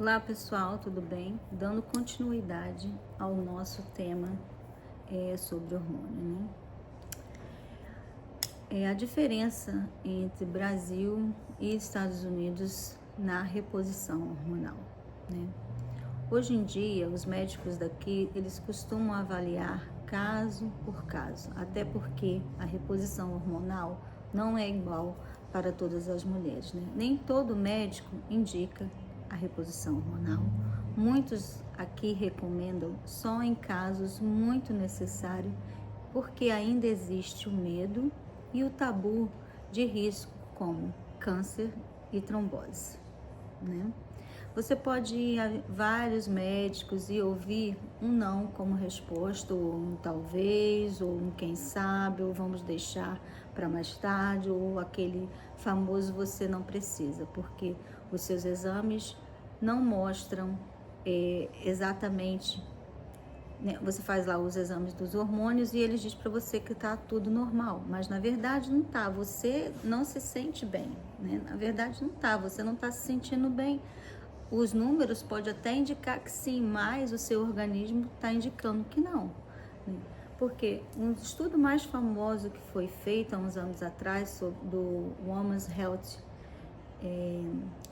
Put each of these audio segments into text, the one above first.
Olá pessoal, tudo bem? Dando continuidade ao nosso tema sobre hormônio, né? A diferença entre Brasil e Estados Unidos na reposição hormonal, né? Hoje em dia, os médicos daqui, eles costumam avaliar caso por caso, até porque a reposição hormonal não é igual para todas as mulheres, né? Nem todo médico indica a reposição hormonal. Muitos aqui recomendam só em casos muito necessários, porque ainda existe o medo e o tabu de risco como câncer e trombose, né? Você pode ir a vários médicos e ouvir um não como resposta, ou um talvez, ou um quem sabe, ou vamos deixar para mais tarde, ou aquele famoso você não precisa, porque os seus exames não mostram exatamente, né? Você faz lá os exames dos hormônios e eles dizem para você que está tudo normal, mas na verdade não está, você não se sente bem, né? Na verdade não está, você não está se sentindo bem. Os números podem até indicar que sim, mas o seu organismo está indicando que não, né? Porque um estudo mais famoso que foi feito há uns anos atrás, do Women's Health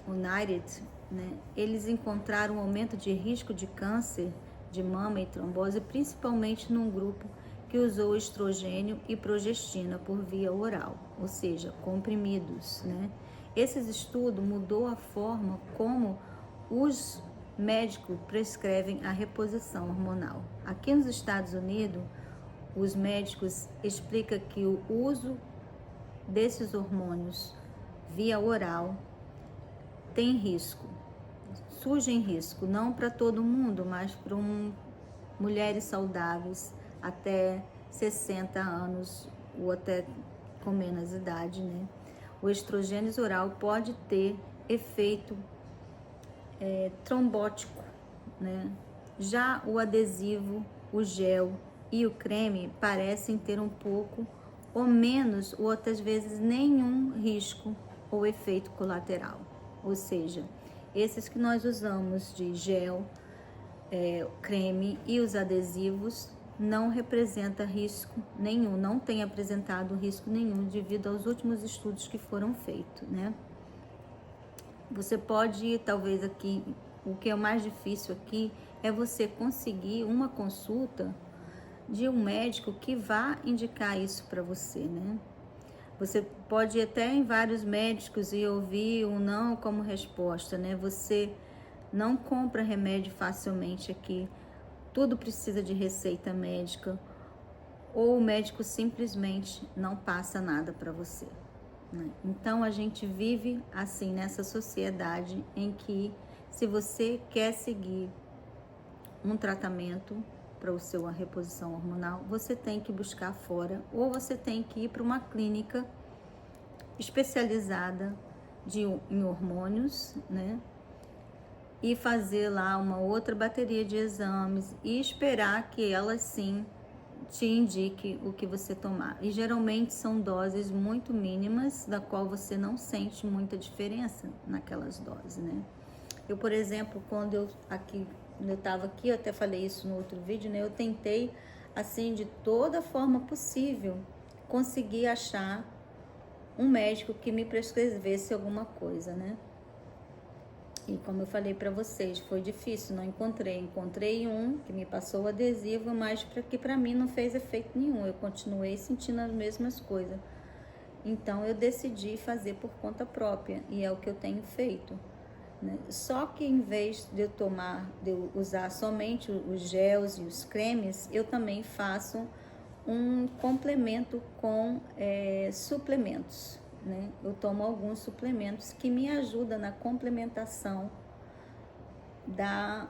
United, né? Eles encontraram um aumento de risco de câncer de mama e trombose, principalmente num grupo que usou estrogênio e progestina por via oral, ou seja, comprimidos, né? Esse estudo mudou a forma como os médicos prescrevem a reposição hormonal. Aqui nos Estados Unidos, os médicos explicam que o uso desses hormônios via oral tem risco, surge em risco, não para todo mundo, mas para mulheres saudáveis até 60 anos ou até com menos idade, né? O estrogênio oral pode ter efeito trombótico, né? Já o adesivo, o gel e o creme parecem ter um pouco ou menos, ou outras vezes nenhum risco ou efeito colateral. Ou seja, esses que nós usamos de gel, creme e os adesivos não representa risco nenhum, não tem apresentado risco nenhum devido aos últimos estudos que foram feitos, né? Você pode, talvez aqui, o que é o mais difícil aqui é você conseguir uma consulta de um médico que vá indicar isso para você, né? Você pode ir até em vários médicos e ouvir um não como resposta, né? Você não compra remédio facilmente aqui, tudo precisa de receita médica, ou o médico simplesmente não passa nada para você, né? Então a gente vive assim nessa sociedade em que, se você quer seguir um tratamento para a sua reposição hormonal, você tem que buscar fora, ou você tem que ir para uma clínica especializada em hormônios, né? E fazer lá uma outra bateria de exames e esperar que ela sim te indique o que você tomar. E geralmente são doses muito mínimas, da qual você não sente muita diferença naquelas doses, né? Eu, por exemplo, quando eu estava aqui, eu até falei isso no outro vídeo, né? Eu tentei, assim, de toda forma possível, conseguir achar um médico que me prescrevesse alguma coisa, né? E como eu falei para vocês, foi difícil, não encontrei. Encontrei um que me passou o adesivo, mas que para mim não fez efeito nenhum. Eu continuei sentindo as mesmas coisas. Então eu decidi fazer por conta própria, e é o que eu tenho feito, né? Só que em vez de eu usar somente os gels e os cremes, eu também faço um complemento com suplementos, né? Eu tomo alguns suplementos que me ajudam na complementação da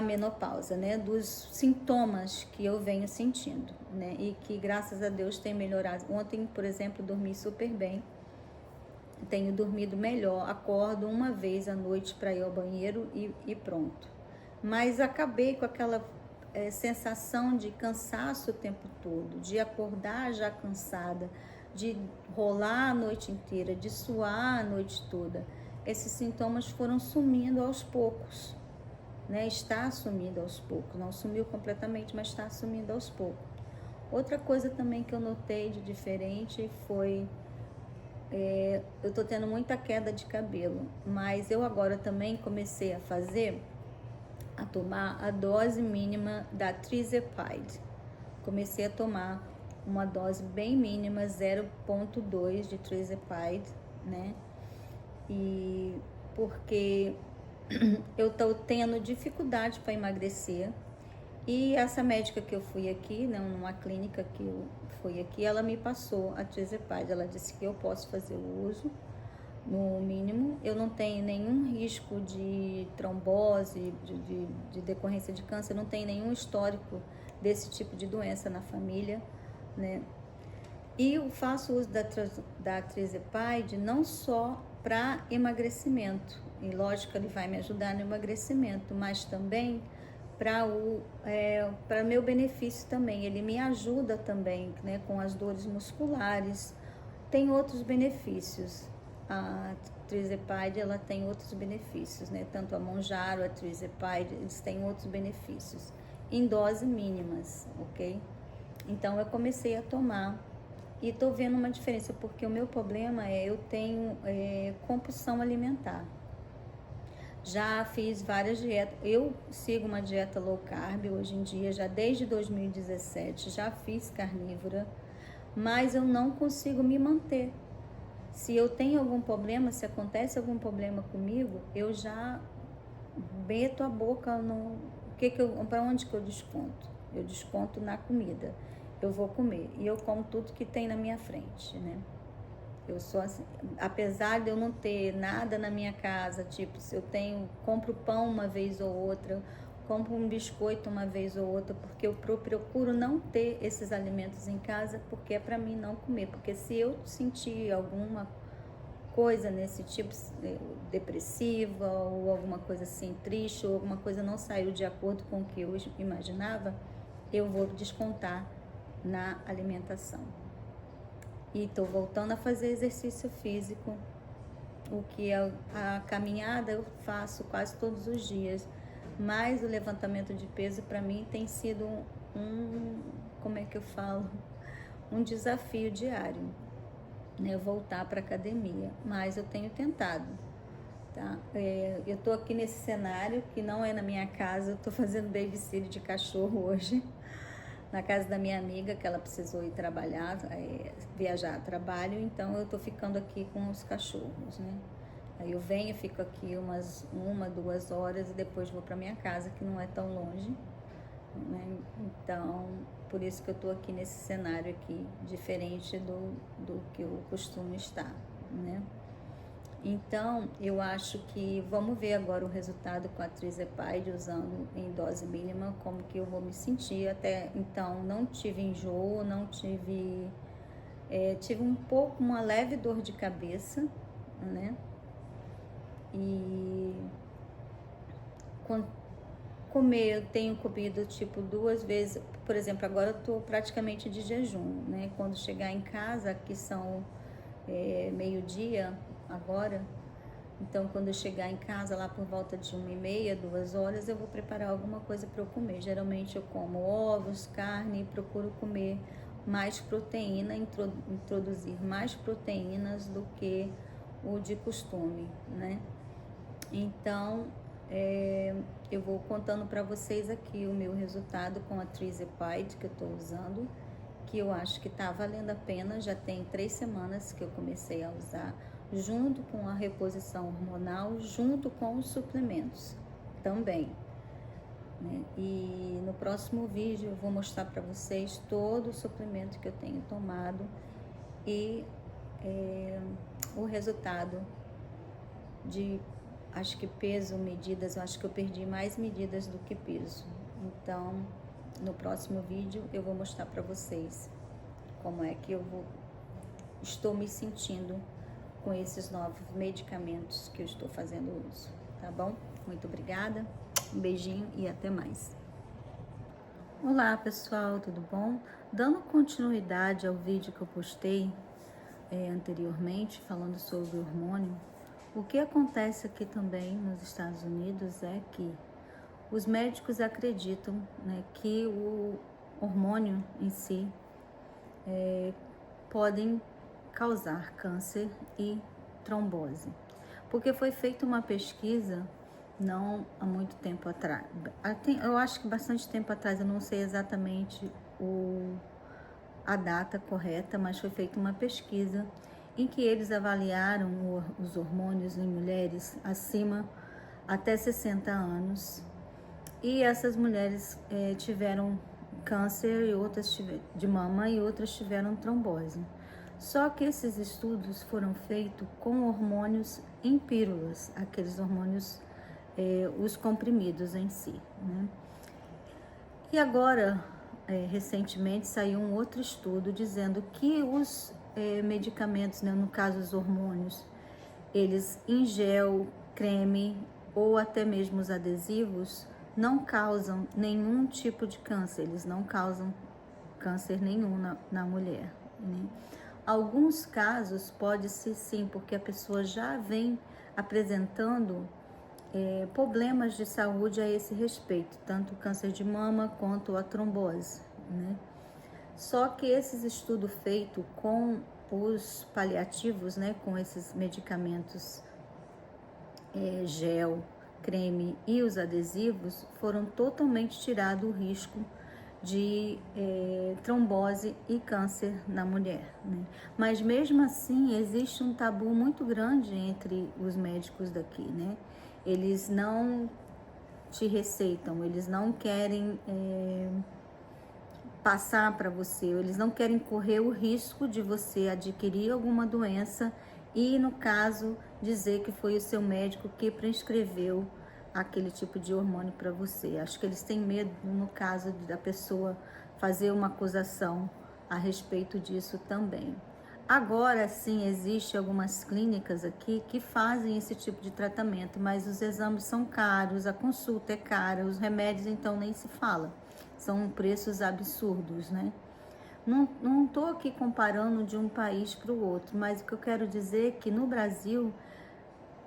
menopausa, né? Dos sintomas que eu venho sentindo, né? E que graças a Deus tem melhorado. Ontem, por exemplo, dormi super bem, tenho dormido melhor, acordo uma vez à noite para ir ao banheiro e pronto. Mas acabei com aquela sensação de cansaço o tempo todo, de acordar já cansada, de rolar a noite inteira, de suar a noite toda. esses sintomas foram sumindo aos poucos, né? Está sumindo aos poucos, não sumiu completamente, mas está sumindo aos poucos. Outra coisa também que eu notei de diferente foi, eu tô tendo muita queda de cabelo, mas eu agora também comecei a tomar a dose mínima da Trizepide. Comecei a tomar uma dose bem mínima, 0,2 de Trizepide, né? E porque eu tô tendo dificuldade para emagrecer. E essa médica que eu fui aqui, né, numa clínica que eu fui aqui, ela me passou a Trizepide. Ela disse que eu posso fazer o uso, no mínimo. Eu não tenho nenhum risco de trombose, de decorrência de câncer, não tenho nenhum histórico desse tipo de doença na família, né? E eu faço uso da Trizepide não só para emagrecimento, e lógico que ele vai me ajudar no emagrecimento, mas também para meu benefício também. Ele me ajuda também, né, com as dores musculares. Tem outros benefícios. A Trizepide, ela tem outros benefícios, né? Tanto a Mounjaro, a Trizepide, eles têm outros benefícios em doses mínimas, ok? Então eu comecei a tomar e tô vendo uma diferença, porque o meu problema eu tenho compulsão alimentar. Já fiz várias dietas, eu sigo uma dieta low carb hoje em dia, já desde 2017, já fiz carnívora, mas eu não consigo me manter. Se eu tenho algum problema, se acontece algum problema comigo, eu já meto a boca no... Para onde que eu desconto? Eu desconto na comida. Eu vou comer e eu como tudo que tem na minha frente, né? Eu sou assim, apesar de eu não ter nada na minha casa, tipo, se eu compro pão uma vez ou outra, compro um biscoito uma vez ou outra, porque eu procuro não ter esses alimentos em casa, porque é para mim não comer. Porque se eu sentir alguma coisa nesse tipo, depressiva ou alguma coisa assim triste, ou alguma coisa não saiu de acordo com o que eu imaginava, eu vou descontar na alimentação. E estou voltando a fazer exercício físico, o que a caminhada eu faço quase todos os dias, mas o levantamento de peso para mim tem sido como é que eu falo, um desafio diário, né? Voltar para academia, mas eu tenho tentado, tá? Eu tô aqui nesse cenário que não é na minha casa, eu tô fazendo babysitter de cachorro hoje, na casa da minha amiga, que ela precisou ir trabalhar, viajar a trabalho, então eu tô ficando aqui com os cachorros, né? Aí eu venho, fico aqui umas 1, 2 horas e depois vou para minha casa, que não é tão longe, né? Então, por isso que eu tô aqui nesse cenário aqui, diferente do que eu costumo estar, né? Então, eu acho que vamos ver agora o resultado com a Trizepide usando em dose mínima, como que eu vou me sentir. Até então, não tive enjoo, não tive... tive uma leve dor de cabeça, né? E comer, eu tenho comido tipo 2 vezes, por exemplo, agora eu tô praticamente de jejum, né? Quando chegar em casa, que são meio-dia agora, então quando eu chegar em casa lá por volta de 1h30, 2 horas, eu vou preparar alguma coisa para eu comer. Geralmente eu como ovos, carne, e procuro comer mais proteína, introduzir mais proteínas do que o de costume, né? Então, eu vou contando para vocês aqui o meu resultado com a Trizepide que eu estou usando, que eu acho que está valendo a pena. Já tem 3 semanas que eu comecei a usar, junto com a reposição hormonal, junto com os suplementos também, né? E no próximo vídeo eu vou mostrar para vocês todo o suplemento que eu tenho tomado e o resultado de, acho que peso, medidas, eu acho que eu perdi mais medidas do que peso. Então, no próximo vídeo eu vou mostrar para vocês como é que estou me sentindo com esses novos medicamentos que eu estou fazendo uso, tá bom? Muito obrigada, um beijinho e até mais. Olá pessoal, tudo bom? Dando continuidade ao vídeo que eu postei anteriormente, falando sobre o hormônio, O que acontece aqui também nos Estados Unidos é que os médicos acreditam, né, que o hormônio em si podem causar câncer e trombose. Porque foi feita uma pesquisa não há muito tempo atrás, eu acho que bastante tempo atrás, eu não sei exatamente a data correta, mas foi feita uma pesquisa em que eles avaliaram os hormônios em mulheres acima até 60 anos, e essas mulheres tiveram câncer e outras de mama e outras tiveram trombose. Só que esses estudos foram feitos com hormônios em pílulas, aqueles hormônios, os comprimidos em si, né? E agora, recentemente, saiu um outro estudo dizendo que os medicamentos, né, no caso os hormônios, eles em gel, creme ou até mesmo os adesivos, não causam nenhum tipo de câncer, eles não causam câncer nenhum na mulher, né? Alguns casos pode ser sim, porque a pessoa já vem apresentando problemas de saúde a esse respeito, tanto o câncer de mama quanto a trombose, né? Só que esses estudos feitos com os paliativos, né, com esses medicamentos gel, creme e os adesivos, foram totalmente tirado o risco de trombose e câncer na mulher, né? Mas mesmo assim existe um tabu muito grande entre os médicos daqui, né? Eles não te receitam, eles não querem passar para você, eles não querem correr o risco de você adquirir alguma doença e, no caso, dizer que foi o seu médico que prescreveu aquele tipo de hormônio para você. Acho que eles têm medo, no caso da pessoa fazer uma acusação a respeito disso também. Agora sim, existe algumas clínicas aqui que fazem esse tipo de tratamento, mas os exames são caros, a consulta é cara, os remédios então nem se fala. São preços absurdos, né? Não estou aqui comparando de um país para o outro, mas o que eu quero dizer é que no Brasil,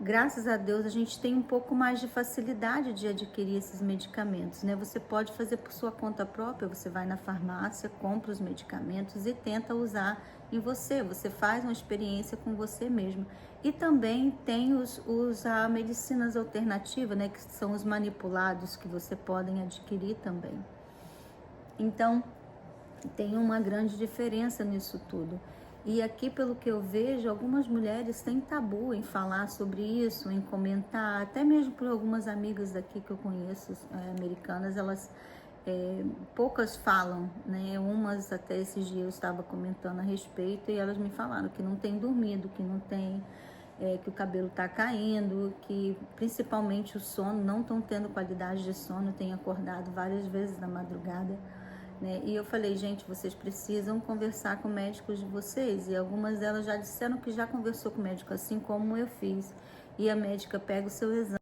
graças a Deus, a gente tem um pouco mais de facilidade de adquirir esses medicamentos, né? Você pode fazer por sua conta própria, você vai na farmácia, compra os medicamentos e tenta usar em você. Você faz uma experiência com você mesmo. E também tem os medicinas alternativas, né? Que são os manipulados que você pode adquirir também. Então, tem uma grande diferença nisso tudo. E aqui, pelo que eu vejo, algumas mulheres têm tabu em falar sobre isso, em comentar, até mesmo por algumas amigas daqui que eu conheço, americanas, elas poucas falam, né? Umas até esses dias eu estava comentando a respeito e elas me falaram que não tem dormido, que não tem, que o cabelo está caindo, que principalmente o sono, não estão tendo qualidade de sono, tem acordado várias vezes na madrugada, né? E eu falei, gente, vocês precisam conversar com médicos de vocês. E algumas delas já disseram que já conversou com o médico, assim como eu fiz. E a médica pega o seu exame